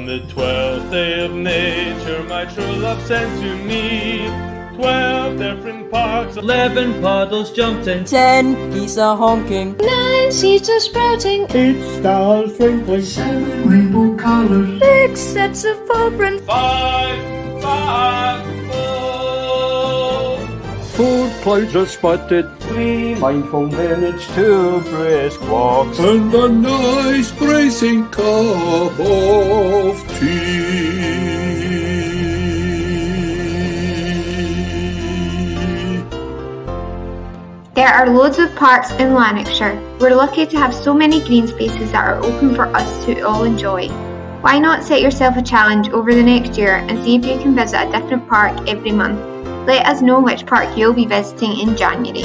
On the 12th day of nature, my true love sent to me 12 different parks, 11 puddles jumped in, 10 geese are honking, 9 seeds are sprouting, 8 stars twinkling, 7 rainbow colors, 6 sets of footprints, 5 flagpoles, 4 clouds are spotted, 3 mindful minutes, 2 brisk walks, and a nice bracing cup of tea. There are loads of parks in Lanarkshire. We're lucky to have so many green spaces that are open for us to all enjoy. Why not set yourself a challenge over the next year and see if you can visit a different park every month? Let us know which park you'll be visiting in January.